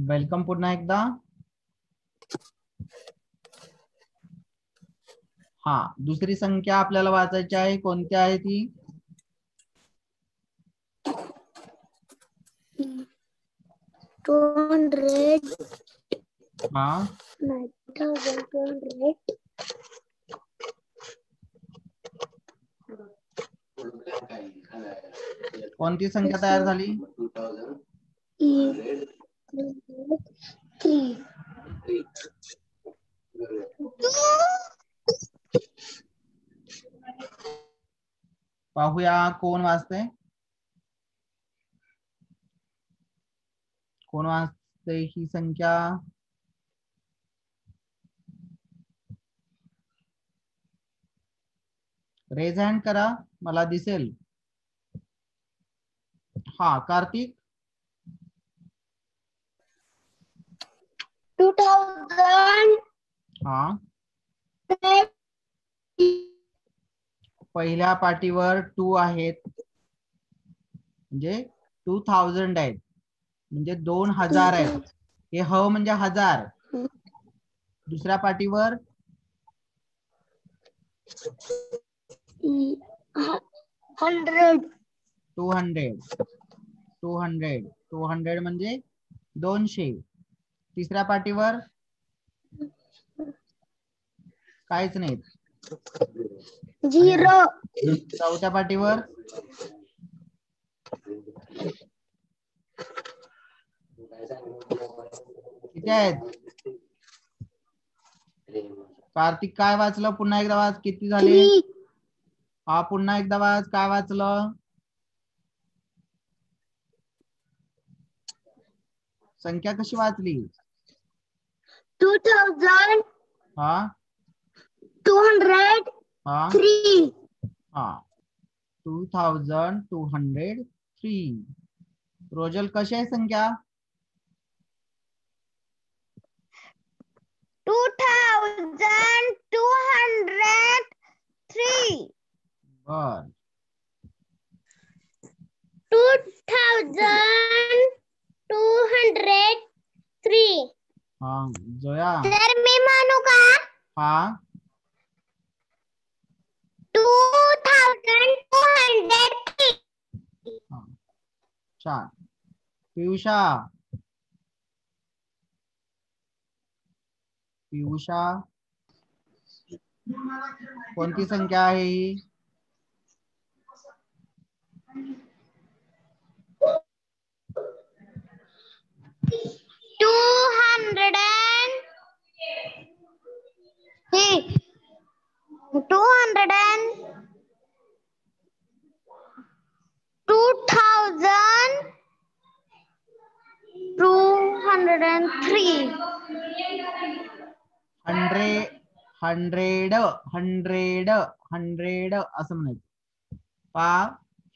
Welcome पुन्हा एकदा. हा, दुसरी संख्या आपल्याला वाचायची आहे. कोणती आहे ती? 200. हा, 9200. कोणती संख्या तयार झाली? 3. पाहूया कोण वाचते. कोण वाचते ही संख्या? रेज हँड करा, मला दिसेल. हा, कार्तिक. 2000. हा, पहिल्या पाटीवर 2 आहेत, म्हणजे 2000 आहेत, म्हणजे 2000 आहेत. हे ह म्हणजे 1000. दुसऱ्या पाटीवर 100. 200 म्हणजे 200. तिसऱ्या पाटीवर काहीच नाही. 0. चौथ्या पाटीवर किती आहेत? कार्तिक काय वाचलं? पुन्हा एकदा वाच, किती झाले? 3. हा, पुन्हा एकदा वाच, काय वाचलं? संख्या कशी वाचली? 2200. हा, 3. हा, हा, 2203. रोजल, कशी आहे संख्या? 2203. बर. 2203. हा, जोया. तर मी म्हणू का? हा, 2203. हा, छान. पियुषा. पियुषा, कोणती संख्या आहे ही? 200. 2203. 100 असं म्हणायचं.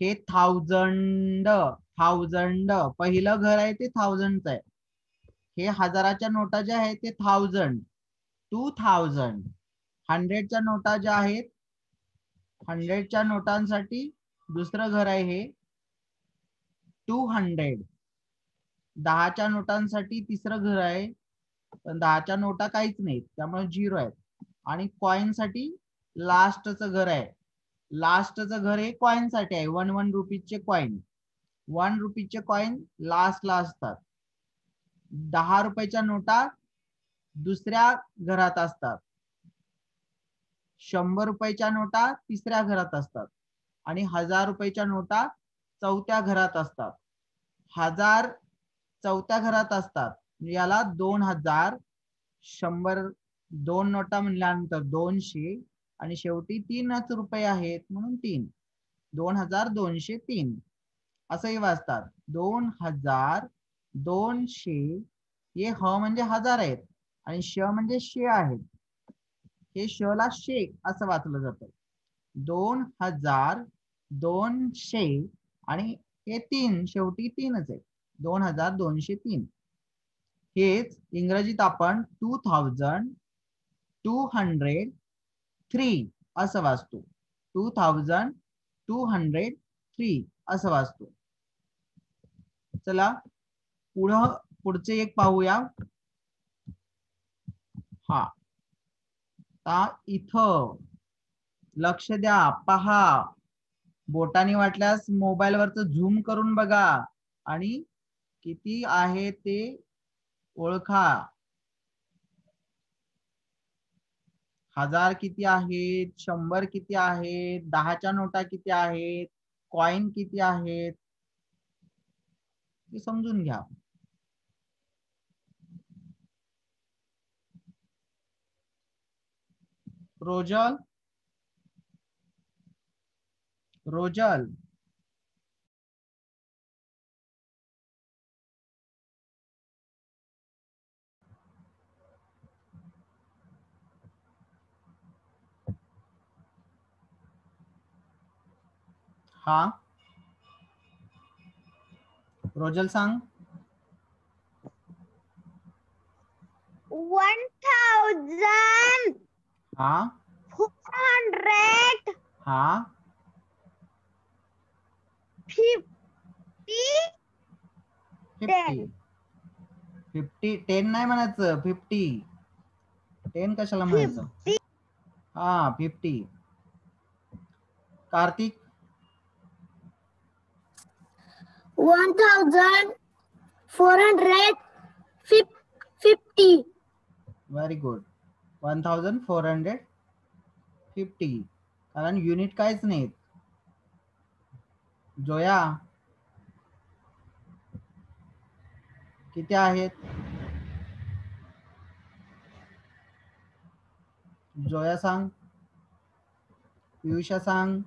हे 1000 पहिलं घर आहे ते 1000च आहे. हे हजाराच्या नोटा ज्या आहेत ते 1000, 2000. 100च्या नोटा ज्या आहेत, 100च्या नोटांसाठी दुसरं घर आहे हे 200. 10च्या नोटांसाठी तिसरं घर आहे, पण 10च्या नोटा काहीच नाहीत, त्यामुळे 0 आहेत. आणि कॉइन साठी लास्टचं घर आहे. लास्टचं घर हे कॉइन साठी आहे. 1 रुपीजचे कॉइन. 1 रुपीजचे कॉइन लास्टला असतात. 10 रुपयाच्या नोटा दुसऱ्या घरात असतात. 100 रुपयाच्या नोटा तिसऱ्या घरात असतात. आणि 1000 रुपयाच्या नोटा चौथ्या घरात असतात. 1000 चौथ्या घरात असतात, याला 2000. 100 दोन नोटा म्हणल्यानंतर 200, आणि शेवटी 3च रुपये आहेत म्हणून 3. 2203 असंही वाचतात. 2200. हे ह म्हणजे 1000 आहेत, आणि श म्हणजे शे आहेत. हे श ला शे असं वाचलं जातं. 2200, आणि हे 3 शेवटी 3च आहे. 2203. हेच इंग्रजीत आपण 2203 असं वाचतो. 2203 असं वाचतो. चला पुढं पुढचे एक पाहूया. हा, आता इथं लक्ष द्या, पहा, बोटाने वाटल्यास मोबाईल वरच झूम करून बघा आणि किती आहे ते ओळखा. 1000 किती आहेत, 100 किती आहेत, 10च्या नोटा किती आहेत, कॉइन किती आहेत ते समजून घ्या. रोजल, रोजल, हा, रोजल सांग. 1400 हा, हा, 50 50. 10 नाही म्हणायचं, 50. 10 कशाला म्हणायचं? हा, 50. कार्तिक, 1450. Very good. 1450, कारण युनिट काहीच नाहीत. जोया, किती आहेत? जोया सांग. पियुषा सांग.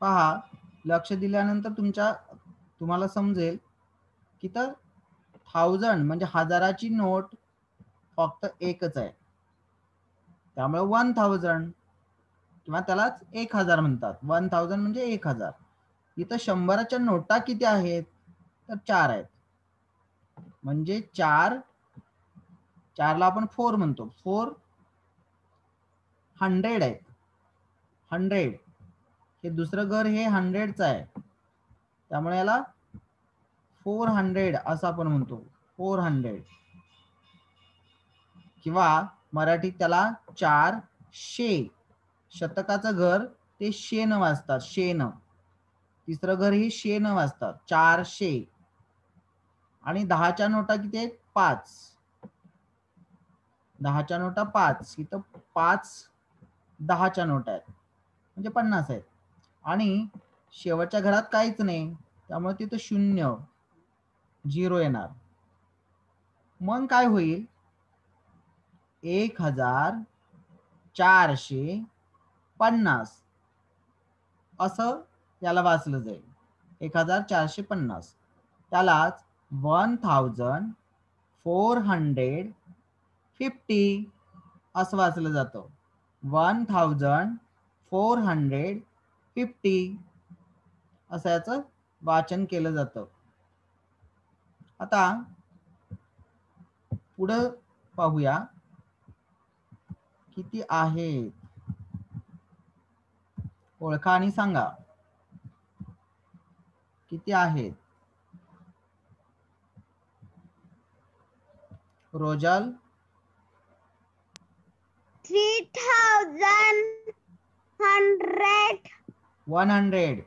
पहा, लक्ष दिल्यानंतर तुम्हाला समजेल की तर 1000 म्हणजे हजाराची नोट फक्त एकच आहे, त्यामुळे 1000 किंवा त्यालाच 1000 म्हणतात. 1000 म्हणजे 1000. इथं 100च्या नोटा किती आहेत? तर 4 आहेत. म्हणजे 4 ला आपण 4 म्हणतो. 400 आहेत. 100 हे दुसरं घर हे 100च आहे, त्यामुळे याला 400 असं आपण म्हणतो. 400 किंवा मराठीत त्याला 400. शतकाचं घर ते शेन वाजतात. शेन. तिसरं घर ही शेन वाजतात. 400. आणि 10च्या नोटा किती आहेत? 5. 10च्या नोटा 5. इथं 5 10च्या नोटा आहेत, म्हणजे 50 आहेत. आणि शेवटच्या घरात काहीच नाही, त्यामुळे तिथं 0 येणार. मग काय होईल? 1450 असं याला वाचलं जाईल. 1450. त्यालाच 1450 असं वाचलं जातं. 1450 असं याचं वाचन केलं जातं. आता पुढं पाहूया किती आहेत, ओळखा आणि सांगा किती आहेत. रोजल, 3100 100, 110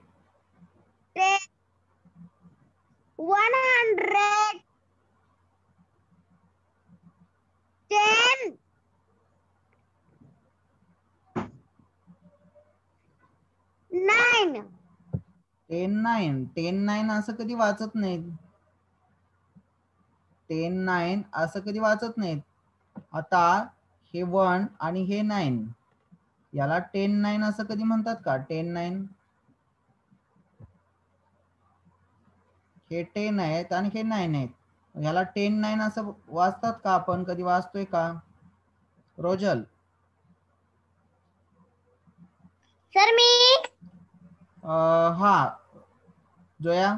9. 10 असं कधी वाचत नाहीत. 10 असं कधी वाचत नाहीत. आता हे 1 आणि हे 9, याला 10 असं कधी म्हणतात का? 10 हे 10 आहेत आणि हे 9 आहेत, याला 10 असं वाचतात का? आपण कधी वाचतोय का? रोजल, सर मी हा, जोया,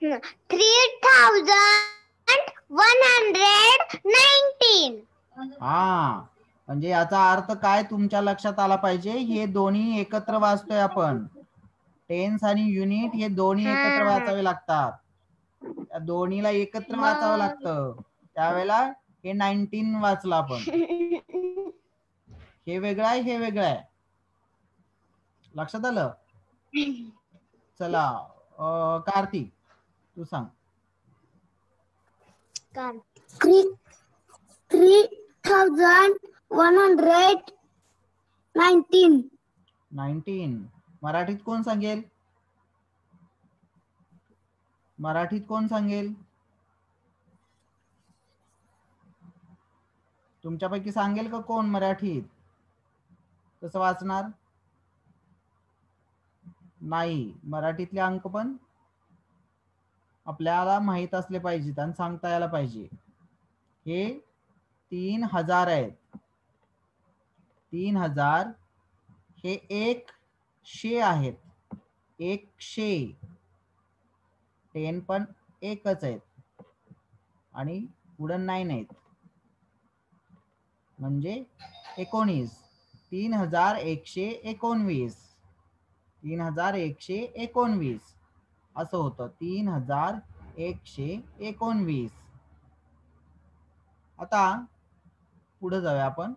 3119. हा, म्हणजे याचा अर्थ काय तुमच्या लक्षात आला पाहिजे, हे दोन्ही एकत्र वाचतोय आपण. टेन्स आणि युनिट हे दोन्ही एकत्र वाचावे लागतात. त्या दोन्हीला एकत्र वाचावं लागतं. त्यावेळेला हे 19 वाचलं आपण. हे वेगळं आहे, हे वेगळं आहे. लक्षात आलं? चला कार्तिक तू सांग. 3119. मराठीत कोण सांगेल? मराठीत कोण सांगेल? तुमच्यापैकी सांगेल का कोण मराठीत? कसं वाचणार? नाही, मराठीतले अंक पण आपल्याला माहित असले पाहिजेत आणि सांगता यायला पाहिजे. हे 3000 आहेत. 3000 हे 100 आहेत. 100 10 पण एकच आहेत आणि पुढे 9 आहेत म्हणजे 19. 3119. 3119 असं होतं. 3119. आता पुढे जाऊया आपण.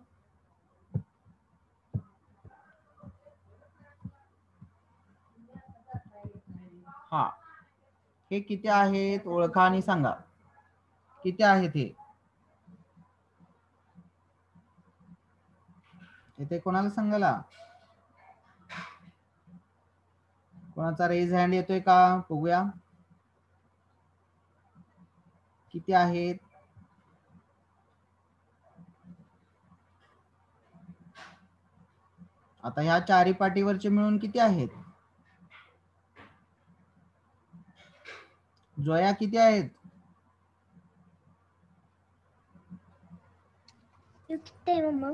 हा, हे किती आहेत ओळखा आणि सांगा. किती आहेत हे? इथे कोणाला सांगायला? कोणाचा रेज हँड येतोय का? बघूया किती आहेत. आता ह्या चारी पाटीवरचे मिळून किती आहेत? जोया किती आहेत? मम्मा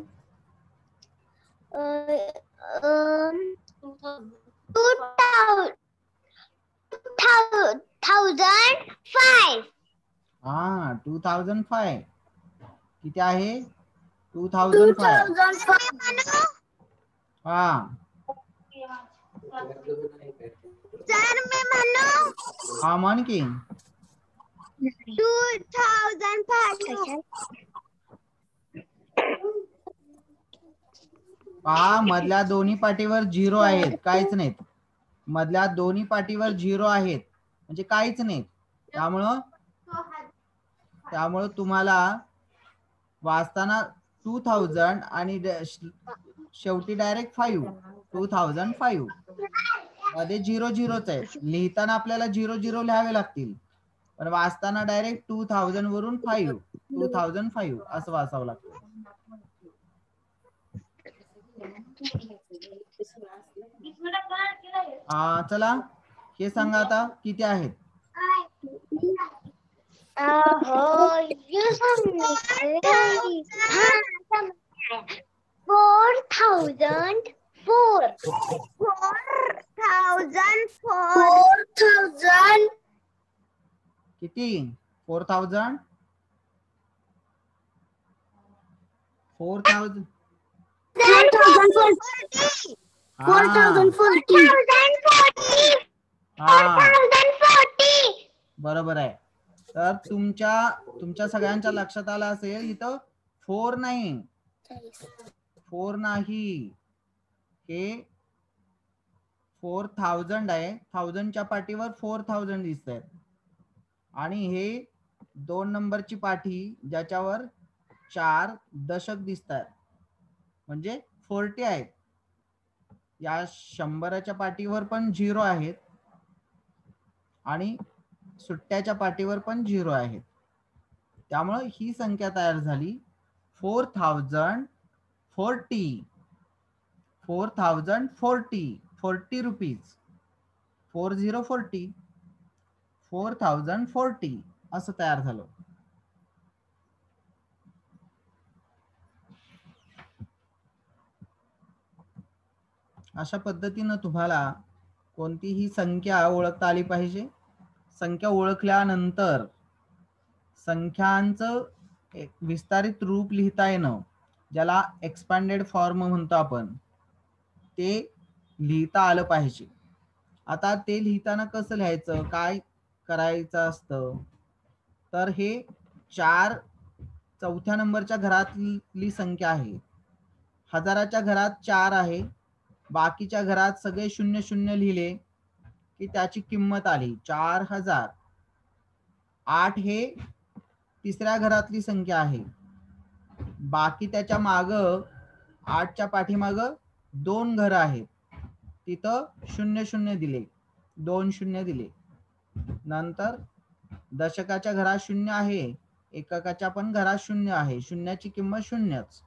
2005. हा, 2005. किती आहे? 2005. हा, सर मी म्हणू हा म्हण की. 2005. पहा, मधल्या दोन्ही पाटीवर 0 आहेत, काहीच नाहीत. मधल्या दोन्ही पाटीवर 0 आहेत म्हणजे काहीच नाही. त्यामुळं तुम्हाला वाचताना 2000 आणि शेवटी डायरेक्ट 5. 2005 मध्ये 00च आहे. लिहिताना आपल्याला 00 लिहावे लागतील, पण वाचताना डायरेक्ट 2000 वरून 5 2005 असं वाचावं लागतं. चला हे सांगा आता किती आहेत? किती? 4000. 4000. 4040. बरोबर आहे. तर तुमच्या सगळ्यांच्या लक्षात आलं असेल, इथं 4 नाही. 4 नाही, हे 4000 आहे. 1000च्या पाठीवर 4000 दिसत आहेत आणि हे 2 नंबरची पाठी ज्याच्यावर 4 दशक दिसत आहेत म्हणजे 40 आहेत. या 100च्या पाठीवर पण 0 आहेत आणि सुट्ट्याच्या पाठीवर पण 0 आहेत. त्यामुळे ही संख्या तयार झाली 4040. 4040 40 रुपीज. 4040 4040 असं तयार झालं. अशा पद्धतीनं तुम्हाला कोणतीही संख्या ओळखता आली पाहिजे. संख्या ओळखल्यानंतर संख्यांचं एक विस्तारित रूप लिहिता येणं ज्याला एक्सपांडेड फॉर्म म्हणतो आपण, ते लिहिता आलं पाहिजे. आता ते लिहिताना कसं लिहायचं, काय करायचं असतं, तर हे 4 चौथ्या नंबरच्या घरातली संख्या आहे. हजाराच्या घरात 4 आहे, बाकीच्या घरात सगळे 0 लिहिले की त्याची किंमत आली 4000. 8 हे तिसऱ्या घरातली संख्या आहे, बाकी त्याच्या माग 8च्या पाठीमाग 2 घरं आहेत, तिथं 0 दिले, 2 0 दिले. नंतर दशकाच्या घरात 0 आहे, एककाच्या पण घरात 0 आहे, शून्याची किंमत 0च.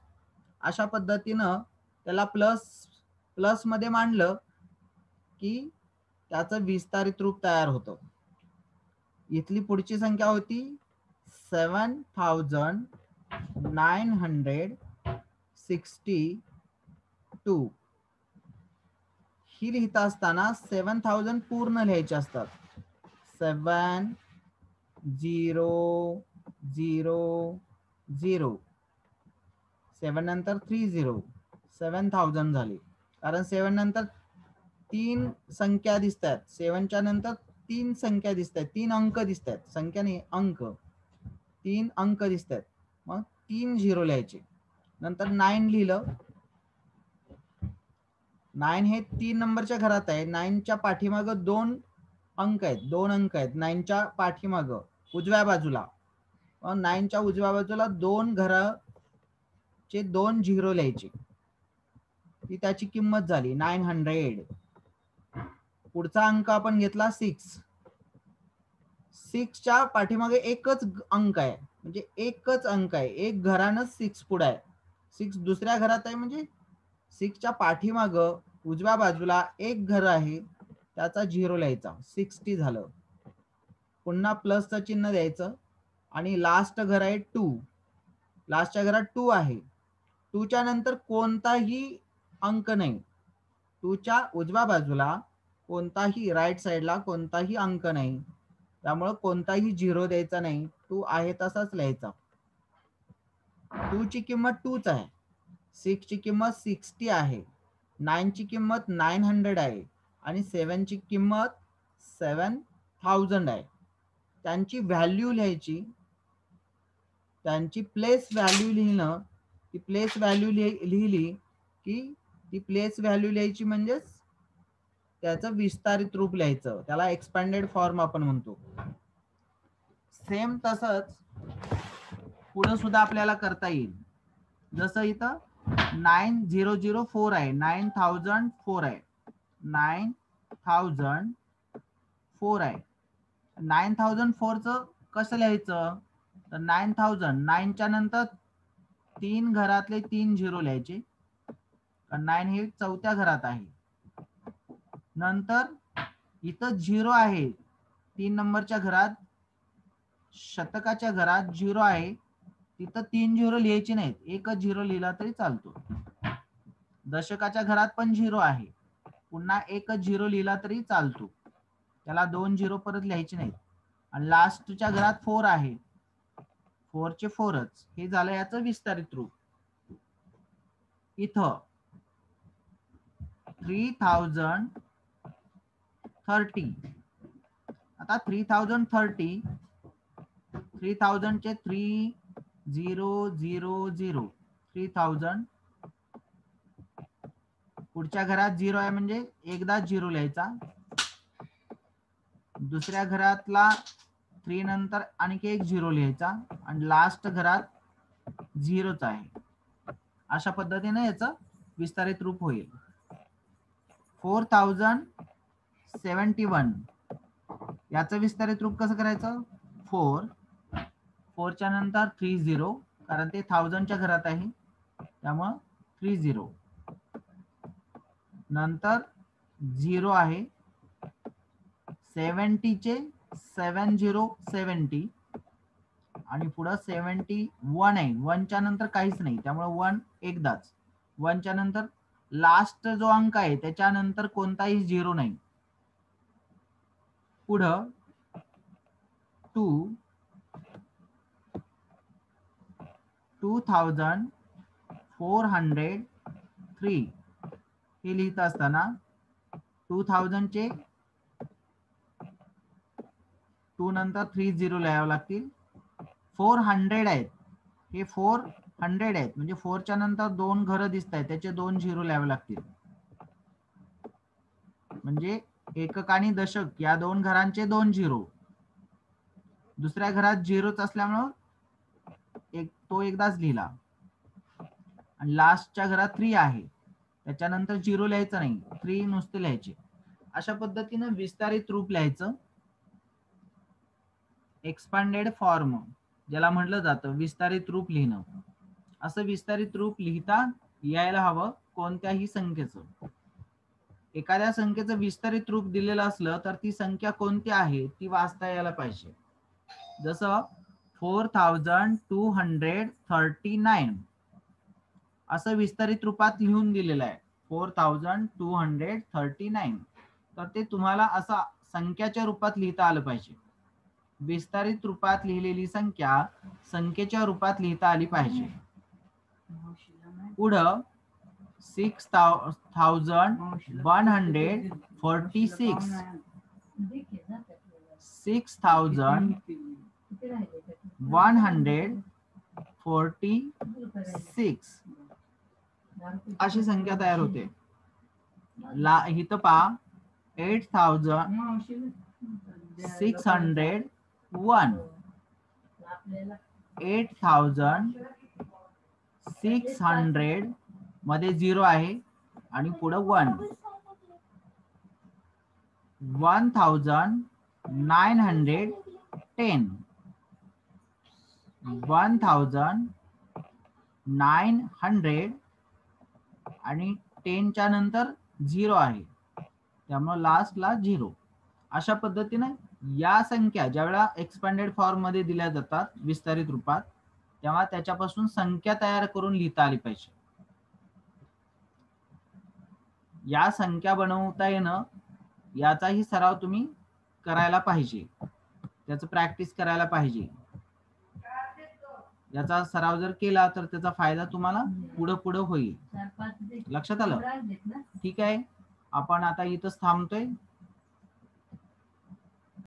अशा पद्धतीनं त्याला प्लस मध्ये मांडलं की त्याचं विस्तारित रूप तयार होतं. इथली पुढची संख्या होती 7962. ही लिहिता असताना 7000 पूर्ण लिहायचे असतात. 7000, 7 नंतर 30, 7000 झाले. कारण 7 नंतर 3 संख्या दिसतात, 7च्या नंतर 3 संख्या दिसतात, 3 अंक दिसतात, संख्या नाही अंक, 3 अंक दिसतात. मग 3 झिरो लिहायचे. नंतर 9 लिहिलं. 9 हे 3 नंबरच्या घरात आहे, 9च्या पाठीमाग 2 अंक आहेत, 2 अंक आहेत 9च्या पाठीमाग उजव्या बाजूला. 9च्या उजव्या बाजूला 2 घराचे 2 झिरो लिहायचे, ती त्याची किंमत झाली 900. पुढचा अंक आपण घेतला 6. 6च्या पाठीमागे एकच अंक आहे, म्हणजे एकच अंक आहे, एक घरानंच 6 पुढे आहे. 6 दुसऱ्या घरात आहे, म्हणजे 6च्या पाठीमाग उजव्या बाजूला एक घर आहे, त्याचा झिरो लिहायचा, 60 झालं. पुन्हा प्लसचं चिन्ह द्यायचं आणि लास्ट घर आहे 2. लास्टच्या घरात 2 आहे, 2च्या नंतर कोणताही अंक नाही, 2च्या उजव्या बाजूला कोणताही, राईट साईडला कोणताही अंक नाही, त्यामुळे कोणताही झिरो द्यायचा नाही, 2 आहे तसाच लिहायचा. 2 ची किंमत 2च आहे, 6 ची किंमत 60 आहे, 9 ची किंमत 900 आहे आणि 7 ची किंमत 7000 आहे. त्यांची व्हॅल्यू लिहायची, त्यांची प्लेस व्हॅल्यू लिहिणं. ती प्लेस व्हॅल्यू लिहिली की ती प्लेस व्हॅल्यू लिहायची, म्हणजेच त्याचं विस्तारित रूप लिहायचं, त्याला एक्सपॅन्डेड फॉर्म आपण म्हणतो. सेम तसंच पुढे सुद्धा आपल्याला करता येईल. जसं इथं 9004 आहे, 9004 आहे, 9004 आहे. 9004 च कसं लिहायचं, तर 9000 9च्या नंतर 3 घरातले 3 झिरो लिहायचे, 9 हे चौथ्या घरात आहे. नंतर इथं झिरो आहे, 3 नंबरच्या घरात, शतकाच्या घरात झिरो आहे, तिथं 3 झिरो लिहायचे नाहीत, एकच झिरो लिहिला तरी चालतो. दशकाच्या घरात पण झिरो आहे, पुन्हा एकच झिरो लिहिला तरी चालतो, त्याला 2 झिरो परत लिहायचे नाहीत. आणि लास्टच्या घरात 4 आहे, 4 चे 4च. हे झालं याचं विस्तारित रूप. इथं 3030. आता 3030, 3000 चे 3000, 3000. पुढच्या घरात 0 आहे, म्हणजे एकदा 0 लिहायचा. दुसऱ्या घरातला 3 नंतर आणखी एक 0 लिहायचा आणि लास्ट घरात 0च आहे. अशा पद्धतीने याचं विस्तारित रूप होईल. 4071. याचं विस्तारित रूप कसं करायचं, 4 च्या नंतर 30, कारण ते 1000च्या घरात आहे, त्यामुळं 30. नंतर 0 आहे, 70 चे 7070 आणि पुढं 71 आहे, 1 च्या नंतर काहीच नाही, त्यामुळे 1 एकदाच. 1 च्या नंतर लास्ट जो अंक आहे त्याच्यानंतर कोणताही 0 नाही. पुढं 2040. 403 हे लिहित असताना 2000 चे 2 नंतर 30 लिहावं लागतील. 400 आहेत, हे 400 आहेत म्हणजे 4 च्या नंतर 2 घरं दिसत आहेत, त्याचे 2 झिरो लिहावे लागतील. म्हणजे एकक आणि दशक या 2 घरांचे 2 झिरो. दुसऱ्या घरात झिरोच असल्यामुळं तो एकदाच लिहिला. आणि लास्टच्या घरात 3 आहे, त्याच्यानंतर झिरो लिहायचं नाही, 3 नुसते लिहायचे. अशा पद्धतीनं विस्तारित रूप लिहायचं. एक्सपांडेड फॉर्म ज्याला म्हटलं जातं विस्तारित रूप लिहिणं. असं विस्तारित रूप लिहिता यायला हवं कोणत्याही संख्येचं. एखाद्या संख्येचं विस्तारित रूप दिलेलं असलं तर ती संख्या कोणती आहे ती वाचता यायला पाहिजे. जसं 4239 असं विस्तारित रूपात लिहून दिलेलं आहे, 4239. तर ते तुम्हाला असं संख्याच्या रूपात लिहिता आलं पाहिजे. विस्तारित रूपात लिहिलेली संख्या संख्येच्या रूपात लिहिता आली पाहिजे. पुढं 6146 6146 अशी संख्या तयार होते. इथं पहा 8601 8600 मध्ये 0 आहे आणि पुढे 1. 1910 1900 आणि 10 च्या नंतर 0 आहे, त्यामुळे लास्टला 0. अशा पद्धतीने या संख्या ज्यावेळेला एक्सपांडेड फॉर्म मध्ये दिल्या जातात विस्तारित रूपात, तेव्हा त्याच्यापासून संख्या तयार करून लिहिता आली पाहिजे. या संख्या बनवता येणं याचाही सराव तुम्ही करायला पाहिजे, त्याचं प्रॅक्टिस करायला पाहिजे. याचा सराव जर केला तर त्याचा फायदा तुम्हाला पुढे होईल. लक्षात आलं? ठीक आहे, आपण आता इथंच थांबतोय.